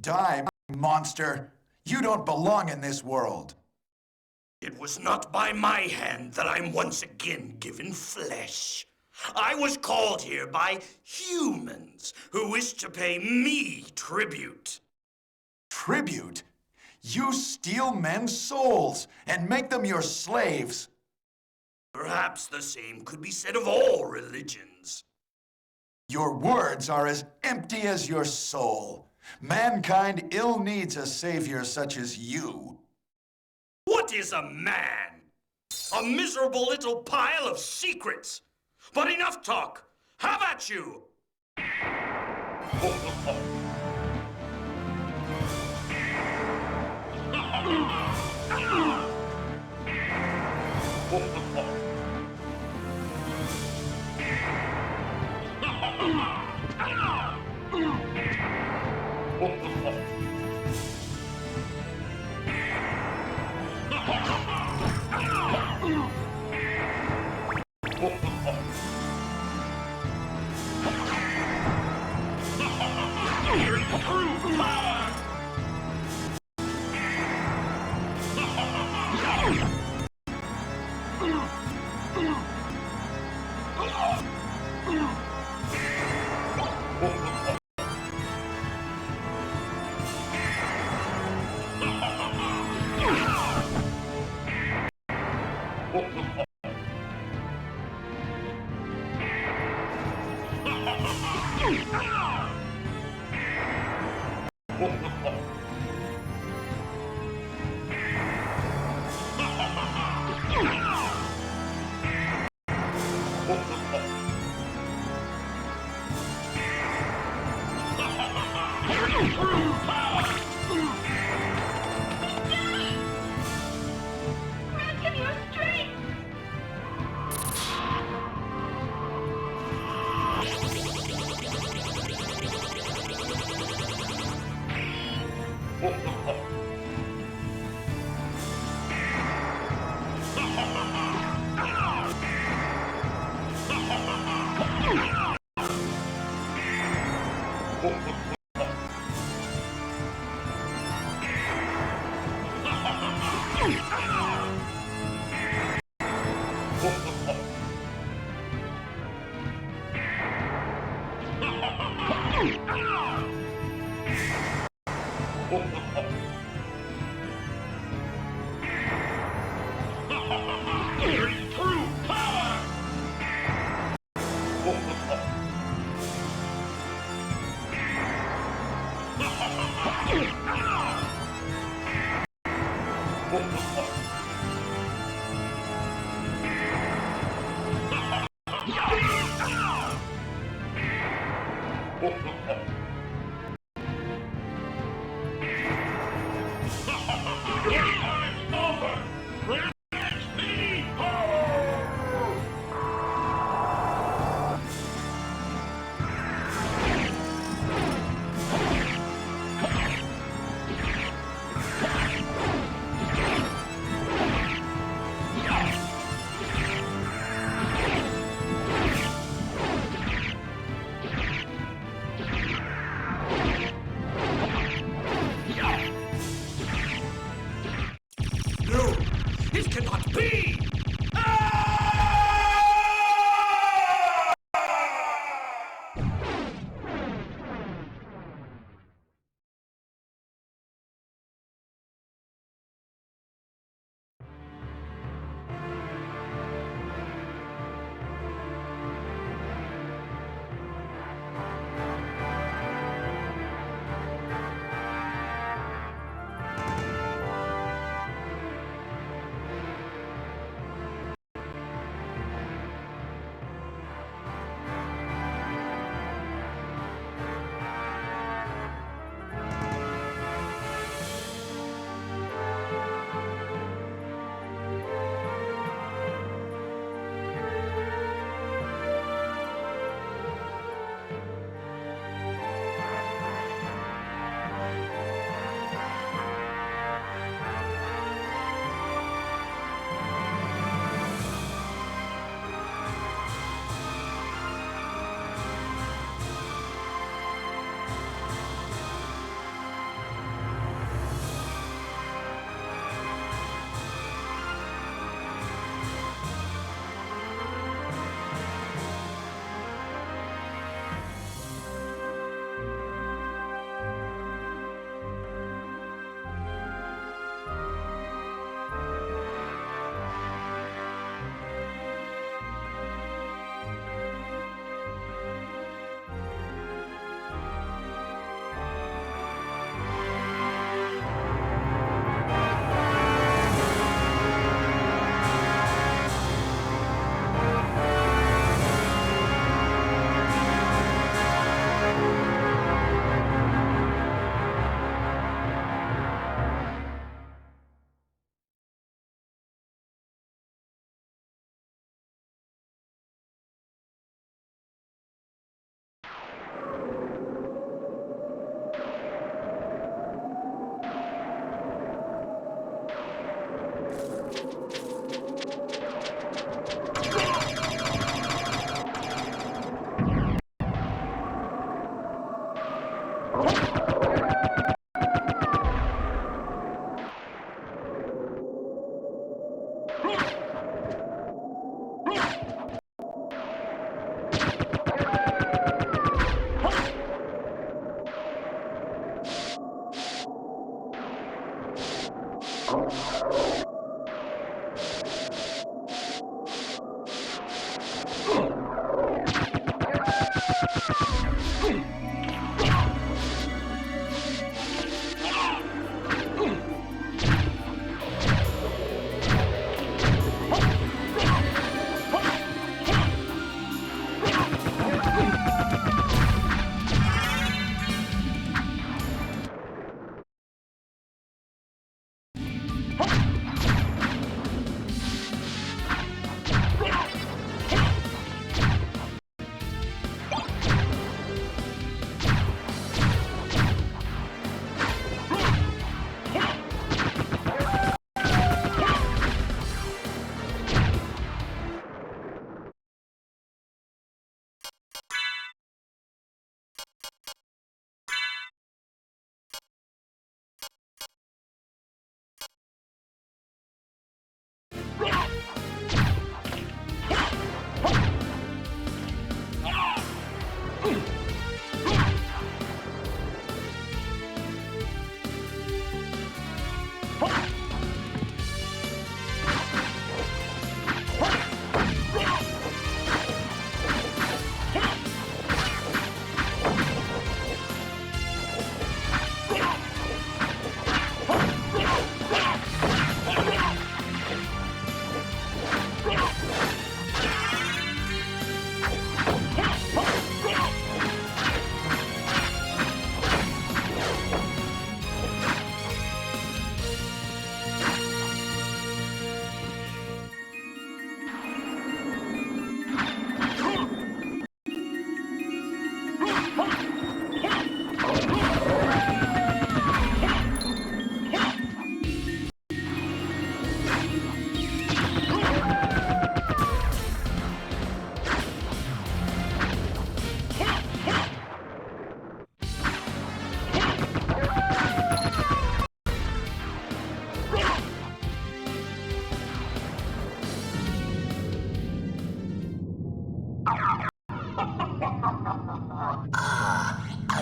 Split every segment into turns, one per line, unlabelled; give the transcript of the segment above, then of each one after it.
Die, monster! You don't belong in this world!
It was not by my hand that I'm once again given flesh. I was called here by humans who wish to pay me tribute.
Tribute? You steal men's souls and make them your slaves!
Perhaps the same could be said of all religions.
Your words are as empty as your soul. Mankind ill needs a savior such as you.
What is a man? A miserable little pile of secrets. But enough talk. Have at you!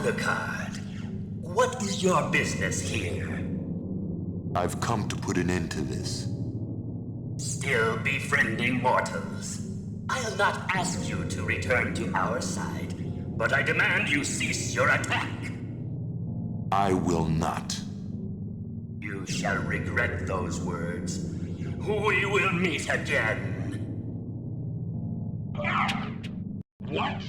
Alucard, what is your business here?
I've come to put an end to this.
Still befriending mortals? I'll not ask you to return to our side, but I demand you cease your attack.
I will not.
You shall regret those words. We will meet again. What?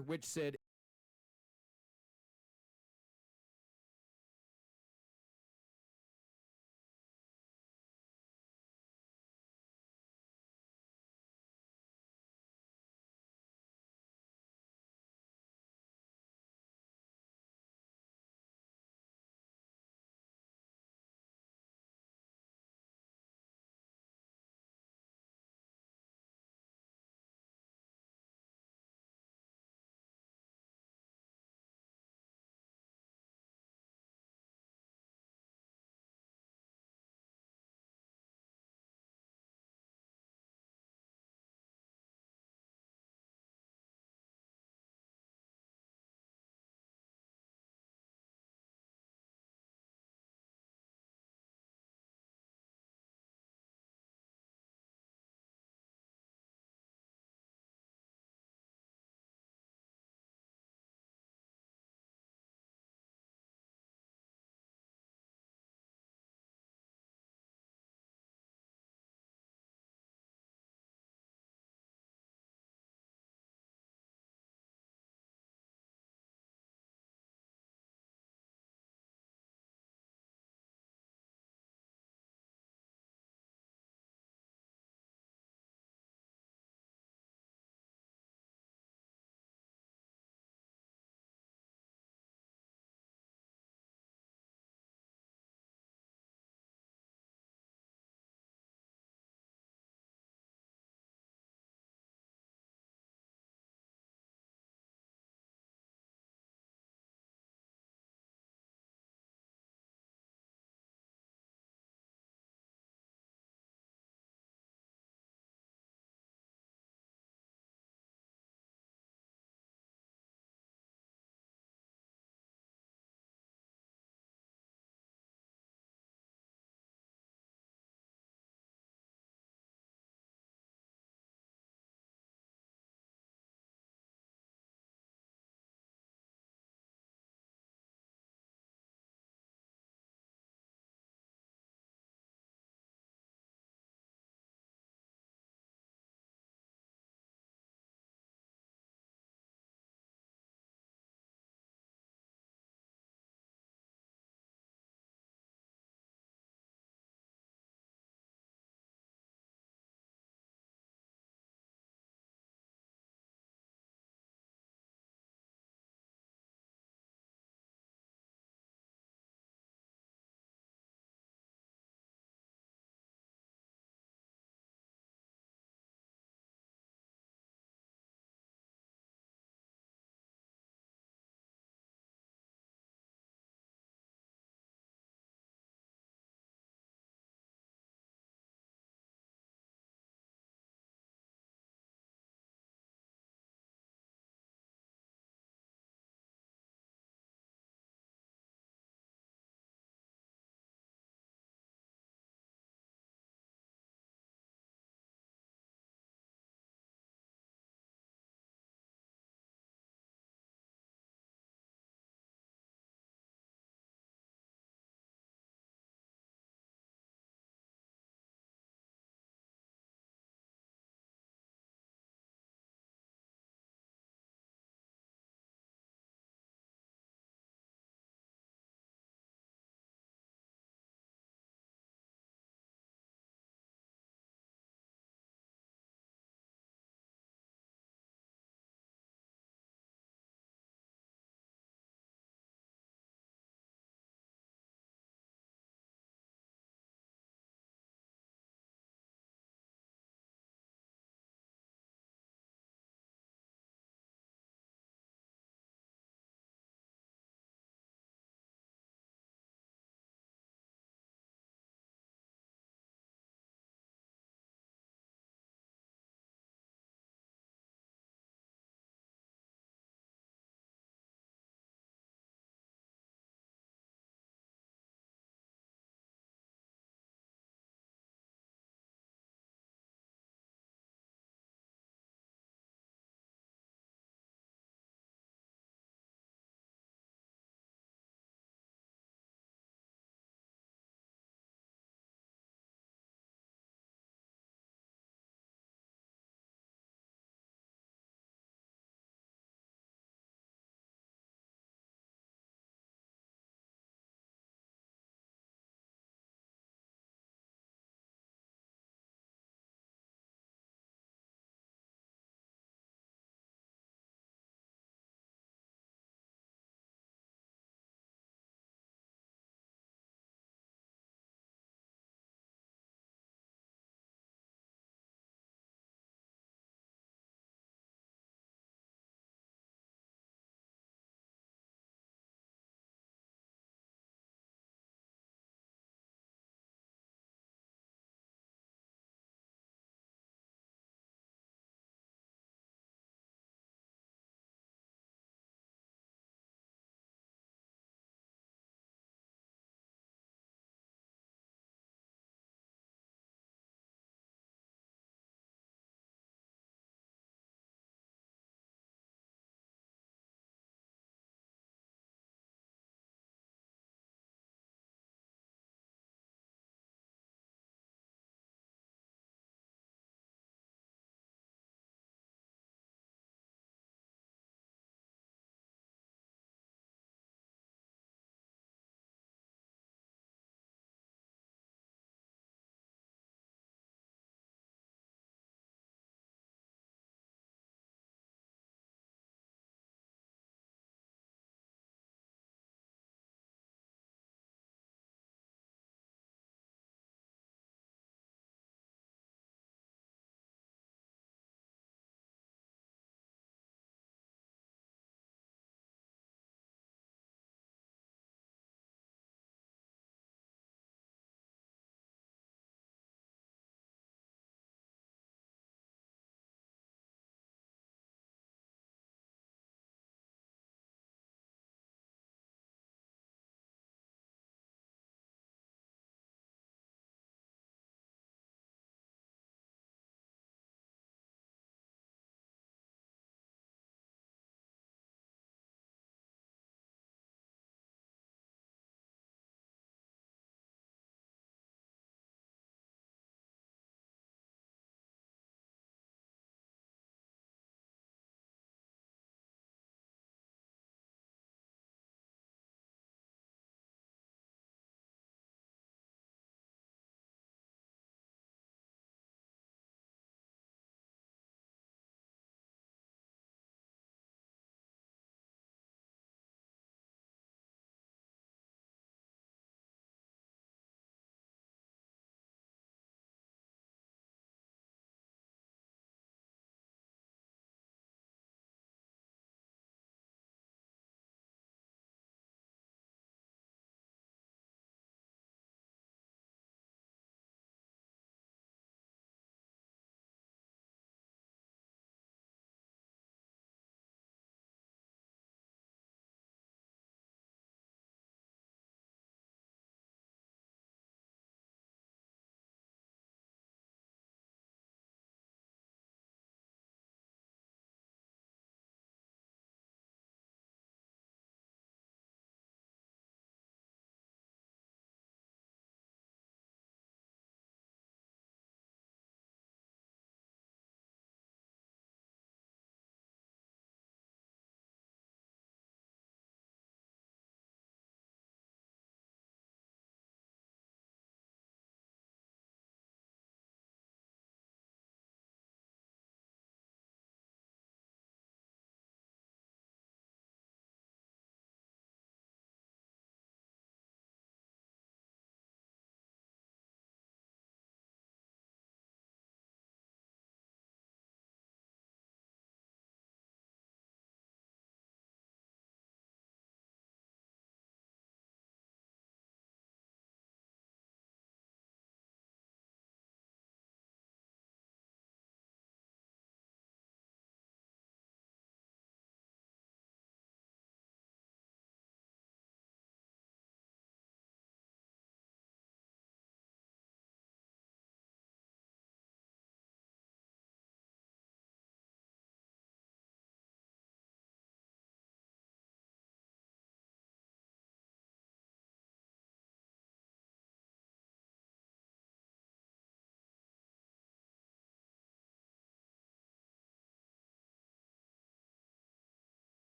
which said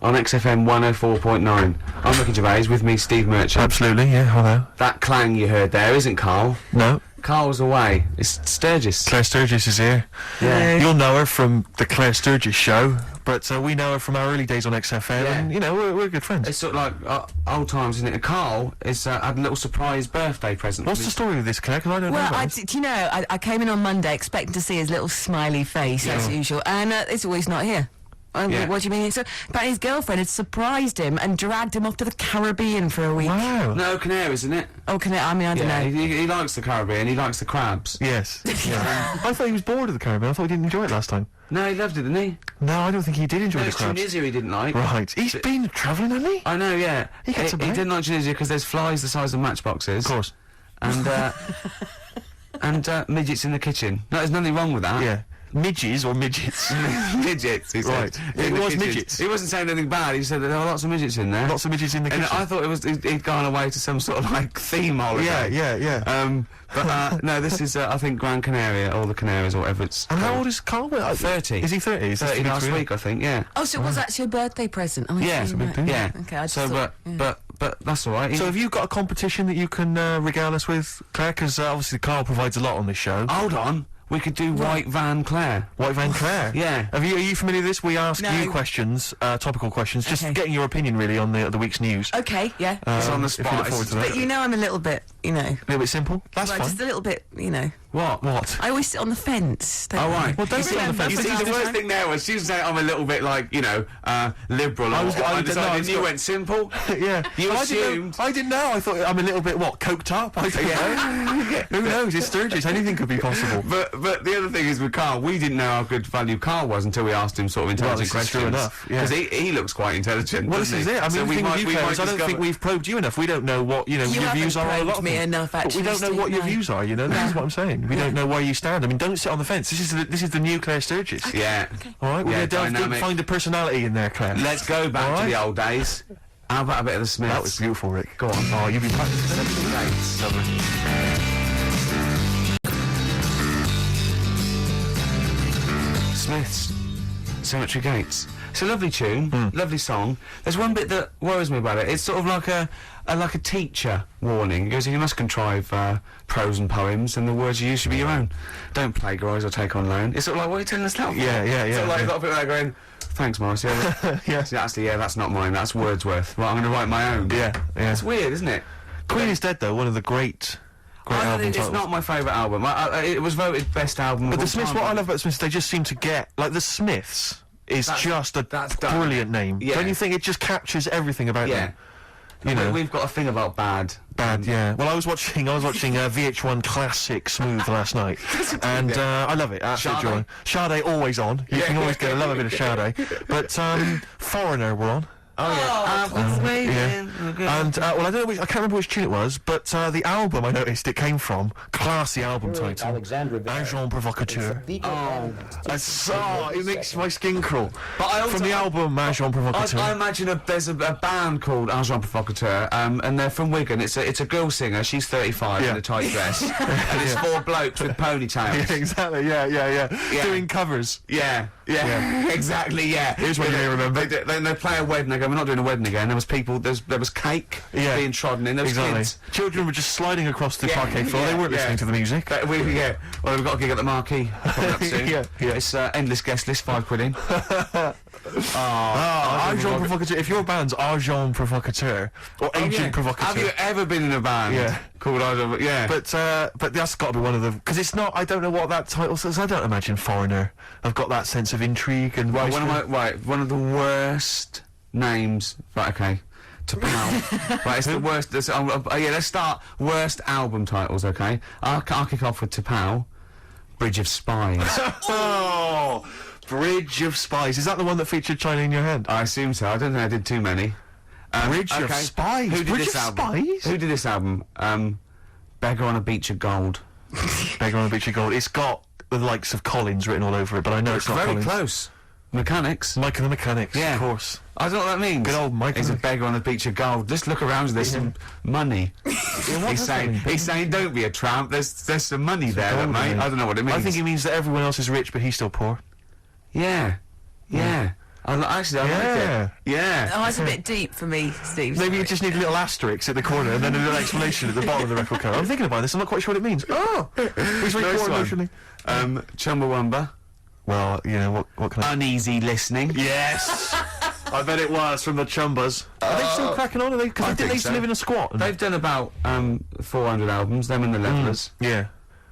on XFM 104.9. I'm Ricky Gervais, with me Steve Merchant.
Absolutely, yeah, hello.
That clang you heard there isn't Carl.
No,
Carl's away. It's Sturgis.
Claire Sturgis is here.
Yeah.
You'll know her from the Claire Sturgis show, but we know her from our early days on XFM,
Yeah.
and, you know, we're good friends.
It's sort of like old times, isn't it? And Carl is had a little surprise birthday present.
What's
for
the
me.
story with this, Claire? Because I don't know
Well,
about this.
do you know, I came in on Monday expecting to see his little smiley face as usual, and it's always not here.
Yeah.
What do you mean? So, but his girlfriend had surprised him and dragged him off to the Caribbean for a week.
Wow.
No, Canaries, isn't it?
Oh, I mean, I don't
Yeah,
know.
he likes the Caribbean. He likes the crabs.
Yes. Yeah. I thought he was bored of the Caribbean. I thought he didn't enjoy it last time.
No, he loved it, didn't he?
No, I don't think he did enjoy
No,
the
it's
crabs.
Tunisia he didn't like.
Right. He's been travelling, hasn't he?
I know, yeah.
He gets a break.
didn't like Tunisia because there's flies the size of matchboxes.
Of course.
And midgets in the kitchen. No, there's nothing wrong with that.
Yeah. Midges or midgets?
Midgets, he said.
Right.
In
It
the
was
kitchen.
midgets.
He wasn't saying anything bad. He said that there were lots of midgets in there.
Lots of midgets in the
And
kitchen.
I thought he'd gone away to some sort of like theme holiday.
Yeah.
But no, this is I think Gran Canaria or the Canaries or whatever it's.
And how
called.
old is Carl?
30.
Is he 30? Is this
30 last
Victoria?
week, I think. Yeah.
Oh, so it was actually a birthday present. Oh, I
Yeah,
see,
it's a
big
right.
thing.
Yeah.
Okay, I just
So,
thought,
but that's all right.
So have you got a competition that you can regale us with, Claire? Because obviously Carl provides a lot on this show.
Hold on. We could do White Van Claire.
White Van Claire.
Yeah.
Are you familiar with this? We ask
No.
you questions, topical questions, just
Okay.
getting your opinion really on the week's news.
Okay, yeah.
It's on the
if you
spot.
look forward to that.
But you know I'm a little bit, you know.
A little bit simple. That's
Well,
fine.
just a little bit, you know.
What?
I always sit on the fence. Don't
Oh,
I?
right.
Well, don't sit on the fence.
You see,
This
the
is
worst
fine.
thing there was she was saying I'm a little bit like, you know, liberal.
I was-
or
I
undecided,
didn't know, I was
and you
got-
went simple.
Yeah.
You
Well,
assumed.
I didn't know. I thought I'm a little bit, coked up? I don't know. Who knows? It's Sturgis. Anything could be possible.
But the other thing is with Carl, we didn't know how good value Carl was until we asked him sort of intelligent
this is
questions.
true enough, yeah.
Because he looks quite intelligent.
Well, this
doesn't
is
he?
it. I mean,
So
the thing with you, Claire, is I don't
discover-
think we've probed you enough. We don't know what, you know,
You
your views
haven't
are on a lot
probed
of
me
things.
enough,
But we
actually,
don't know what
Steve,
your
no.
views are, you know? This is what I'm saying. We don't know where you stand. I mean, don't sit on the fence. This is the new Claire Sturgis.
Yeah.
All right, we're
Yeah,
going to delve deep,
dynamic.
find a personality in there, Claire.
Let's go back
All
to
right.
the old days. How about a bit of the Smiths?
That was beautiful, Rick.
Go on.
Oh, you've been practicing.
Dates.
Lovely.
Smiths, Cemetery Gates. It's a lovely tune, lovely song. There's one bit that worries me about it. It's sort of like a teacher warning. It goes, you must contrive prose and poems, and the words you use should be your own. Don't plagiarise or take on loan. It's sort of like, what are you telling us that for?
Yeah.
Sort of like
yeah.
a lot of people there going, thanks, Morris. Yeah,
Yeah.
actually, that's not mine. That's Wordsworth. Right, I'm going to write my own.
Yeah.
It's weird, isn't it?
Queen is Dead, though, one of the great album
It's
titles.
not my favourite album. It was voted best album.
But
of
the
all
Smiths,
time.
what I love about the Smiths, they just seem to get, like, the Smiths is just a
that's done.
brilliant name.
Yeah.
Don't you think it just captures everything about
Yeah.
them? You know,
We've got a thing about bad.
bad, yeah. Well, I was watching VH1 Classic Smooth last night, and I love it. Absolute
Sade.
joy. Sade always on. You can always get a love a bit of Sade. But Foreigner were on.
Oh, yeah. I was waiting.
Yeah. And well, I don't know I can't remember which tune it was, but the album I noticed it came from, classy album title, Agent Provocateur. I saw it makes my skin crawl.
But I also-
from the album Agent Provocateur.
I imagine there's a band called Agent Provocateur, and they're from Wigan. It's a girl singer. She's 35
Yeah.
in a tight dress, and it's four blokes with ponytails.
Yeah, exactly. Yeah. Doing covers.
Yeah, exactly. Yeah.
Here's what you may remember.
They play a wedding. They go, we're not doing a wedding again. There was people. There was cake being trodden in. There was
Exactly.
kids.
Children were just sliding across the
Yeah,
parquet floor.
yeah,
They weren't
yeah.
listening to the music.
Well, we've got a gig at the Marquee coming up soon.
Yeah.
It's endless guest list, £5 in.
Agent Provocateur. If your band's Agent Provocateur or Agent Provocateur.
Have you ever been in a band
Yeah.
called Agent? Yeah.
But that's got to be one of the, because it's not. I don't know what that title says. I don't imagine Foreigner. I've got that sense of intrigue and.
Well,
mystery.
one of the worst names. Right, okay. To Pal. Right, it's the worst. Let's start worst album titles. Okay, I'll kick off with T'Pau, Bridge of Spies.
Oh, Bridge of Spies. Is that the one that featured China in Your Hand?
I assume so. I don't think I did too many.
Bridge of Spies?
Who did
Bridge
this
of
album?
Spies?
Who did this album? Beggar on a Beach of Gold.
Beggar on the Beach of Gold. It's got the likes of Collins written all over it, but I know it's not
Very
Collins.
close. Mechanics.
Mike and the Mechanics,
Yeah.
of course.
I don't know what that means.
Good old Mike
He's a
and the-
beggar on the beach of gold. Just look around. There's some money. He's saying, don't be a tramp. There's some money there,
gold,
mate.
mate.
I don't know what it means.
I think it means that everyone else is rich, but he's still poor.
Yeah. Actually, I like it. Yeah.
Oh, it's a bit deep for me, Steve.
Maybe you just need a little asterisk at the corner and then a little explanation at the bottom of the record cover. I'm thinking about this. I'm not quite sure what it means. Oh, he's very
Nice
poor
one.
emotionally.
Chumbawamba.
Well, you know what can I?
Uneasy listening.
Yes. I bet it was from the Chumbas. Are they still cracking on? Are they? Because
I
they
think
used to
so.
live in a squat.
They've done about 400 albums. Them and the Levellers.
Yeah.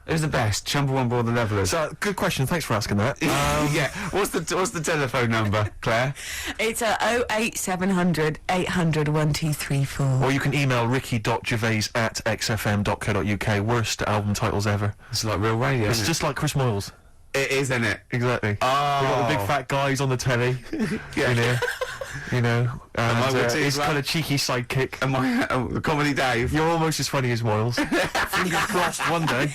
Who's the best? Chumbawamba or the Levellers?
So good question. Thanks for asking that.
Yeah. What's the telephone number, Claire?
It's 08700 800 1234.
Or you can email ricky.gervais@xfm.co.uk. Worst album titles ever.
It's like real radio.
It's
isn't
just like Chris Moyles.
it is, isn't it?
Exactly.
Oh.
We've got the big fat guys on the telly.
Yeah.
You know,
I
and
would say
his
as well.
kind of cheeky sidekick.
Am I Comedy Dave?
You're almost as funny as Moyles. Fingers crossed one day.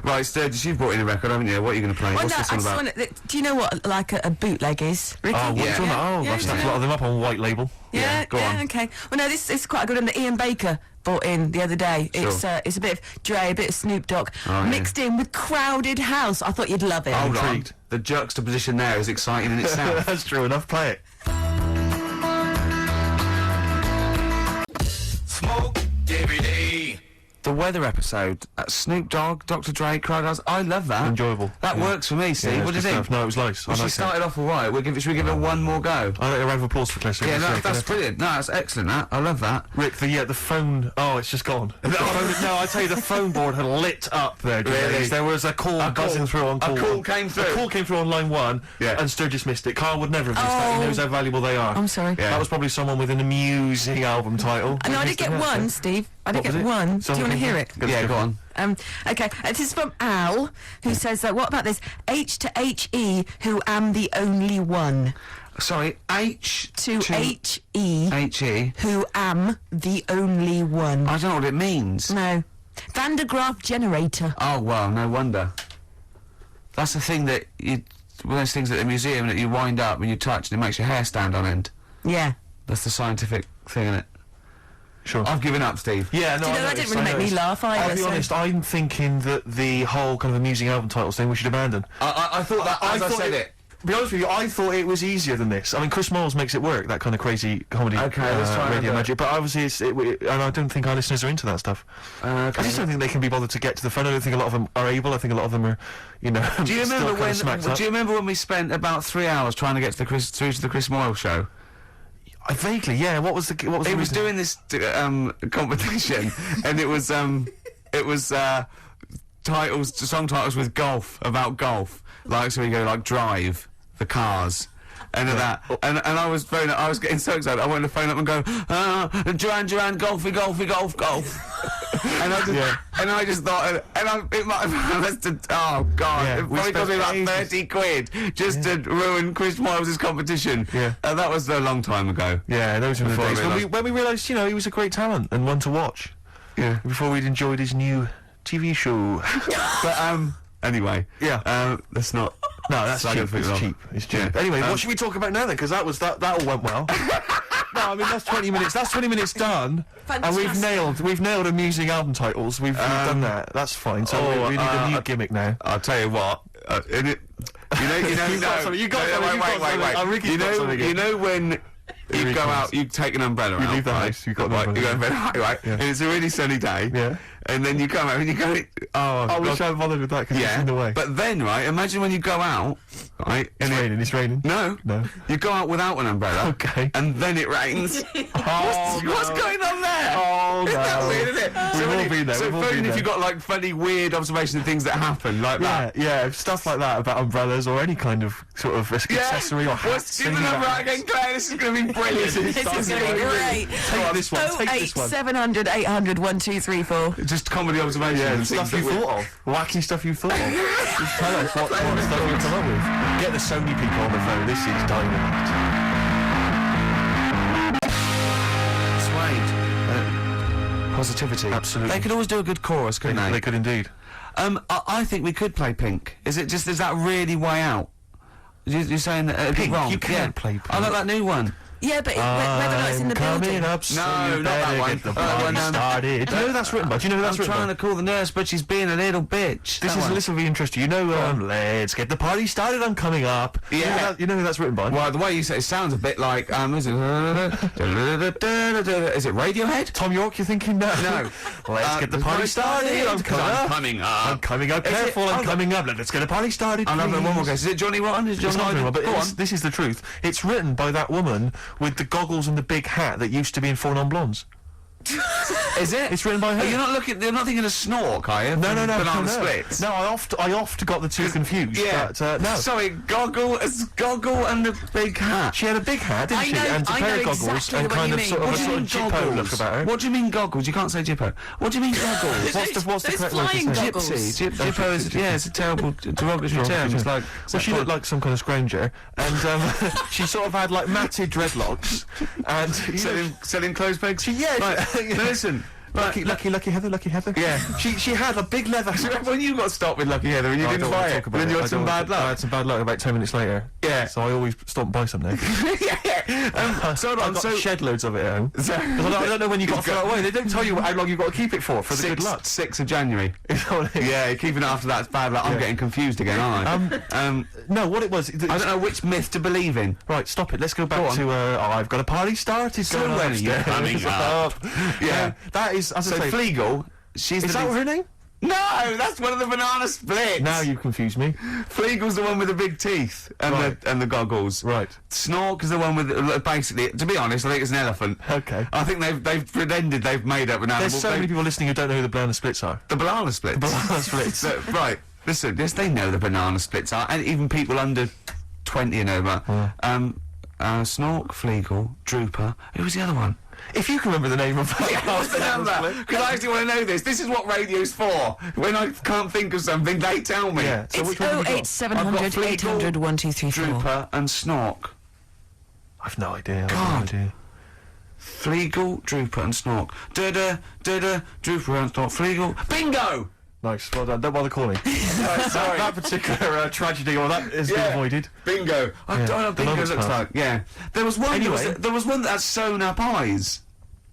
Right, Sturgis, you've brought in a record, haven't you? What are you going to play?
Well,
What's
no,
this
I
all
just
about?
want to. Do you know what like a bootleg is, Ricky?
Oh, what's on that? Oh,
Yeah,
I've stacked a lot of them up on white label.
Yeah,
go on.
okay. Well, no, this is quite a good one that Ian Baker brought in the other day.
Sure.
It's a bit of Dre, a bit of Snoop Dogg,
Oh, yeah.
mixed in with Crowded House. I thought you'd love it.
Hold on.
intrigued.
The juxtaposition there is exciting in itself.
That's true enough. Play it.
Smoke every day.
The weather episode, Snoop Dogg, Dr. Dre, Crowdhouse, I love that.
Enjoyable.
That works for me, Steve.
Yeah,
What do you
it's good
think?
stuff. No, it was nice. I
Well, she
liked it.
started off all right. Should we give her one more go?
I like a round of applause for Claire.
Yeah, no,
seriously.
that's brilliant. No, that's excellent, that. I love that.
Rick, the phone. Oh, it's just gone. The phone, no, I tell you, the phone board had lit up there.
Really?
Gervais. There was a call buzzing
call.
through on
A
call.
call
one.
came through.
A call came through on line 1.
Yeah.
And Sturgis missed it. Carl would never have missed that. He
Oh.
knows how valuable they are.
I'm sorry.
Yeah.
That was probably someone with an amusing album title.
No, I did
Missed
get
it,
one,
yeah.
Steve. I did
What was
get
it?
one. Do you
Someone
want to
came
hear
through?
it?
Yeah, go on.
Okay, this is from Al, who says, what about this? H to H-E, who am the only one.
Sorry, H
To H-E,
H-E.
who am the only one.
I don't know what it means.
No. Van de Graaff generator.
Oh, well, no wonder. That's the thing that one of those things at the museum that you wind up and you touch and it makes your hair stand on end.
Yeah.
That's the scientific thing, isn't it?
Sure.
I've given up, Steve.
Yeah, no,
Do you know,
I
that
noticed,
didn't really
I
make me
noticed.
laugh either,
I'll be
so-
honest, I'm thinking that the whole kind of amusing album titles thing we should abandon.
I thought that as I
thought
said it.
To be honest with you, I thought it was easier than this. I mean, Chris Moyles makes it work, that kind of crazy comedy
Okay, let's try
radio
another.
magic, but obviously and I don't think our listeners are into that stuff. I just don't think they can be bothered to get to the phone. I don't think a lot of them are able. I think a lot of them are, you know,
Do you
still
remember
kind of smacked up.
Do you remember when we spent about 3 hours trying to get to through to the Chris Moyle show?
Vaguely, yeah. What was the
He was
reason?
doing this competition, and it was song titles with golf, about golf. Like, so we go like Drive, the Cars, and that. And I was getting so excited. I wanted to phone up and go, Duran, golfy, golf. And I just thought, it might have, oh God,
Yeah,
it
we
probably cost me about
spent
30 quid just to ruin Chris Moyles' competition.
Yeah.
That was a long time ago.
Yeah, those were the
Before I
days
realised-
when we realised, you know, he was a great talent and one to watch.
Yeah.
Before we'd enjoyed his new TV show.
But anyway,
Yeah.
that's not.
No, that's
slag
cheap.
other
It's
people
cheap.
off.
It's cheap.
Yeah.
Anyway, what should we talk about now then? Because that all went well. No, I mean that's 20 minutes. That's 20 minutes done, and we've
Fantastic.
nailed amusing album titles. We've done that. That's fine. So we need a new gimmick now.
I'll tell you what. In it, you know,
You've got something, you've got something, you've got something. Oh, Ricky's
You
got
know,
something
you
again.
know when you
Ricky
go
is.
out, you take an umbrella out.
leave the
right?
house, you've got an
Right,
umbrella.
You go umbrella, right?
Yeah.
And it's a really sunny day.
Yeah.
And then you come out and you go, oh,
I wish
God.
I hadn't bothered with that because it's
Yeah.
in the way.
But then, right? Imagine when you go out, right?
it's raining. It's raining.
No.
No.
You go out without an umbrella.
Okay.
And then it rains. What's going on there?
Oh,
Isn't that
no.
weird, isn't it?
We've all been there,
So
we've all
phone
been
if
there.
you've got like funny, weird observations of things that happen, like
Yeah,
that.
yeah, stuff like that about umbrellas or any kind of sort of accessory or hats.
Give the number out again, Claire. This is going to be brilliant.
This is going to be great.
Take this one. Take this one.
08700 800 1234.
Just comedy observations.
Yeah,
and
stuff
things
you
that we-
thought of. Wacky stuff you thought of. Just tell us what stuff you come up with. Get the Sony people on the phone. This is dynamite.
Suede. Positivity.
Absolutely.
They could always do a good chorus, couldn't they?
They could indeed.
I think we could play Pink. Is that really way out? You're saying that it'd be
Pink?
wrong?
You can't
Yeah.
play
I like
Pink.
that new one.
Yeah, but whether or not it's in the
coming
building.
up, so
No,
you
not that
better
one.
get the
That one,
party started. Do you know who that's written by? Do you know who that's
I'm
written
trying
by?
to call the nurse, but she's being a little bitch.
This will be interesting. You know, let's get the party started. I'm coming up.
Yeah.
You know who that's written by?
Well, the way you say it sounds a bit like, is it Radiohead?
Tom York, you're thinking? No.
No.
Let's get the party started. I'm coming up.
coming up.
I'm coming up.
Is it-
Careful, I'm
hold on.
coming up. Let's get the party started.
I'm having one more
please.
guess. Is it Johnny Rotten? Is it
It's
Johnny
not very well, but
Go on.
this is the truth. It's written by that woman with the goggles and the big hat that used to be in Four Non-Blondes.
Is it?
It's written by her.
You're not thinking of Snork, are you?
No,
Banana
no.
Splits.
No, I oft got the two confused.
Yeah.
But, no.
Sorry, goggle and a big hat.
She had a big hat, didn't
I
she?
know-
And a
I
pair
know
of goggles
exactly
and
the one
kind
you
of
mean.
sort of
What
a
do you
sort of
mean
Jippo
goggles?
look about her.
What do you mean goggles? You can't say Jippo. What do you mean goggles?
What's the
Those
correct word to
flying
say?
goggles.
Gypsy. Jippo is, it's a terrible derogatory term. It's like,
Well, she looked like some kind of scrounger, and she sort of had like matted dreadlocks, and
selling clothes pegs.
yeah,
Right, listen.
Lucky Heather.
Yeah.
She had a big leather
Do you
hat.
remember when you got stopped with Lucky Heather and you
I
didn't
don't wanna
buy
talk
it?
about
Then you
I
had some
don't
bad
wanna- I
luck.
had some bad luck about 10 minutes later.
Yeah.
So I always stop and buy something.
So hold
I've
on,
got
so
shed loads of it at home.
So-
'Cause I don't know when you got to throw it away. They don't tell you how long you've got to keep it for the good luck.
6th of January.
Yeah.
Yeah, keeping it after that's bad luck. I'm
Yeah.
getting confused again, aren't I?
No, what it was...
I don't know which myth to believe in.
Right, stop it. Let's go back
Go on.
to... I've got a party started.
So
going on
when are you
upstairs.
coming up? Yeah.
That is... As
So
I say,
Fleagle, she's
is
the
that
big-
her name?
No, that's one of the banana splits.
Now you've confused me.
Fleagle's the one with the big teeth and
Right.
the goggles.
Right.
Snork is the one with basically. To be honest, I think it's an elephant.
Okay.
I think they've pretended they've made up an animal.
There's so many people listening who don't know who the banana splits are.
The banana splits.
Banana splits.
So, right. Listen, yes, they know the banana splits are, and even people under 20 and over. Snork, Fleagle, Drooper. Who was the other one?
If you can remember the name of
What's the number? Because I actually want to know this. This is what radio's for. When I can't think of something, they tell me.
Yeah. So
It's
which one have we got?
08700
I've got
800 1234.
Drooper and Snork.
I've no idea. I've
God.
no idea.
Fleagle, Drooper and Snork. Da-da, Drooper and Snork. Fleagle. Bingo!
Nice. Well done. Don't bother calling.
Sorry.
That particular tragedy, or that has been avoided.
Bingo. I
Yeah,
don't know
the
what bingo
moment's
looks
passed.
like. Yeah. There was one.
Anyway.
There was one that had sewn up eyes.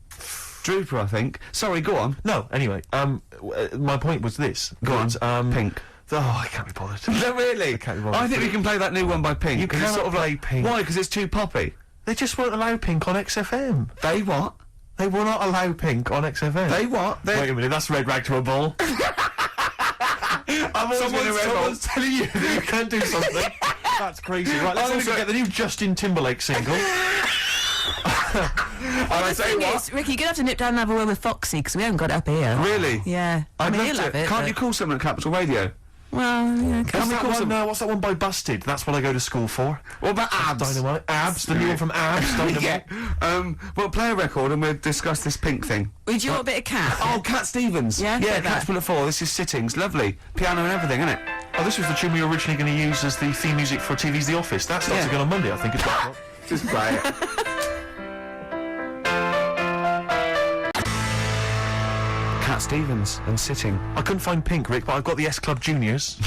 Drooper, I think. Sorry, go on.
No, anyway, my point was this.
Go on.
that,
Pink.
Oh, I can't be bothered.
No, really?
can't be bothered.
I think we can play that new one by Pink.
You
'cause it's
cannot
sort of
play
like,
Pink.
Why? Because it's too poppy.
They just won't allow Pink on XFM.
They what?
They will not allow Pink on XFM.
They what?
Wait a minute, that's red rag to a bull.
I've always been a rebel.
Someone's telling you that you can't do something. That's crazy. Right, let's
I'm
also
gonna-
get the new Justin Timberlake single.
And I
The
tell you
thing
what.
is, Ricky, you're going to have to nip down and have a word with Foxy, because we haven't got it up here.
Really?
Yeah. I
I'd
mean,
love
he'll
to.
have it.
Can't
but-
you call someone at Capital Radio?
Well, yeah,
What's that one by Busted? That's what I go to school for.
What about Abs?
Dynamite. Abs, the new one from Abs. Dynamite.
Yeah. Well, play a record and we'll discuss this Pink thing.
Would you want a bit of cat?
Oh, Cat Stevens.
Yeah,
Yeah,
like that.
Cat's Full of Four. This is Sittings. Lovely. Piano and everything, isn't it?
Oh, this was the tune we were originally going to use as the theme music for TV's The Office. That starts
Yeah.
again on Monday, I think. It's
Just play it. Cat Stevens and Sitting.
I couldn't find Pink, Rick, but I've got the S Club Juniors.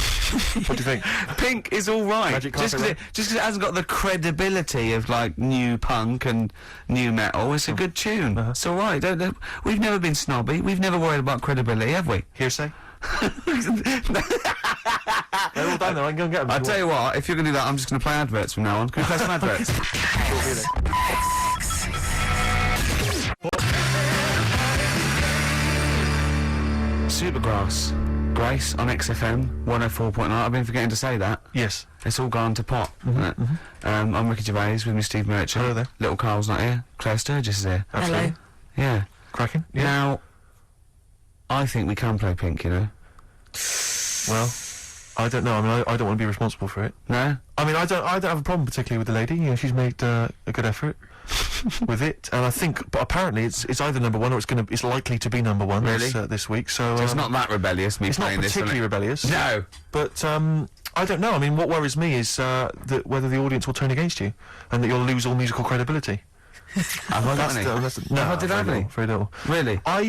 What do you think?
Pink is all right.
Magic
Just
carpet
because it hasn't got the credibility of like new punk and new metal, it's a good tune. It's all right. We've never been snobby. We've never worried about credibility, have we?
Hearsay? They're all down there. I can go and get them.
I'll tell you what. If you're going to do that, I'm just going to play adverts from now on. Can we play some adverts? Supergrass. Grace on XFM 104.9. I've been forgetting to say that.
Yes.
It's all gone to pot. Isn't it? I'm Ricky Gervais with me, Steve Merchant.
Hello there.
Little Carl's not here. Claire Sturgis is here.
Hello.
Yeah.
Cracking? Yeah.
Now, I think we can play Pink, you know.
Well, I don't know. I mean, I don't want to be responsible for it.
No?
I mean, I don't have a problem particularly with the lady. You know, she's made a good effort with it, and I think, but apparently it's either number one or it's likely to be number one
Really?
this week. So,
So it's not that rebellious, me
it's not
playing this.
particularly rebellious.
No.
But I don't know. I mean, what worries me is that whether the audience will turn against you and that you'll lose all musical credibility.
Have I got any?
No,
Have I did I have any?
Very little.
Really?
I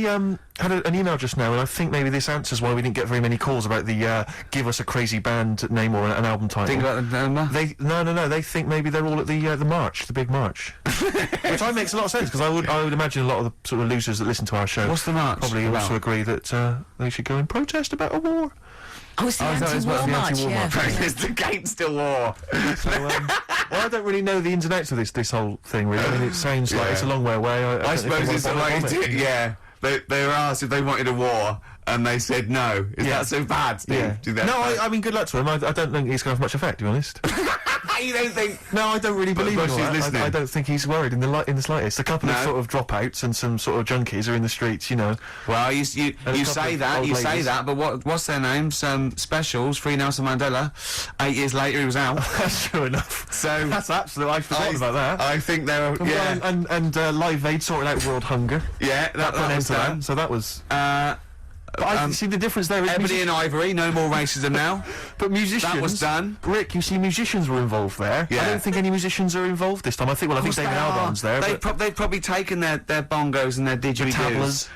had an email just now, and I think maybe this answers why we didn't get very many calls about the give us a crazy band name or an album title.
Think about the number?
No. They think maybe they're all at the march, the big march, which makes a lot of sense because I would imagine a lot of the sort of losers that listen to our show
What's the march
probably
about?
also agree that they should go and protest about a war.
Oh, it's the
that was
anti-war
the
march,
anti-war
yeah.
march. It's the gates to war.
So, well, I don't really know the ins and outs of this whole thing. Really, I mean, it sounds like it's a long way away.
I suppose it's like,
yeah.
They were asked if they wanted a war, and they said no. Is that so bad, Steve?
Yeah.
Do you think
No,
that's
I mean, good luck to him. I don't think he's going to have much effect, to be honest.
you don't think?
No, I don't really believe
but
in all
she's
that.
listening.
I don't think he's worried in the slightest. A couple of
No.
sort of dropouts and some sort of junkies are in the streets, you know.
Well, you
And a couple
say
of
that,
old
you say
ladies.
that, but what's their names? Specials, Free Nelson Mandela. 8 years later, he was out.
That's true enough.
So
That's absolute. I've forgotten about that.
I think they were. Yeah,
And Live Aid sorted out world hunger.
yeah, that
Put an end
was
to that.
done.
So that was.
But
But I see the difference there. Is
Ebony and Ivory, no more racism now.
but musicians.
That was done.
Rick, you see, musicians were involved there.
Yeah.
I don't think any musicians are involved this time. I think David Albarn's there.
They've
but
probably taken their bongos and their didgeridoos.
tablas.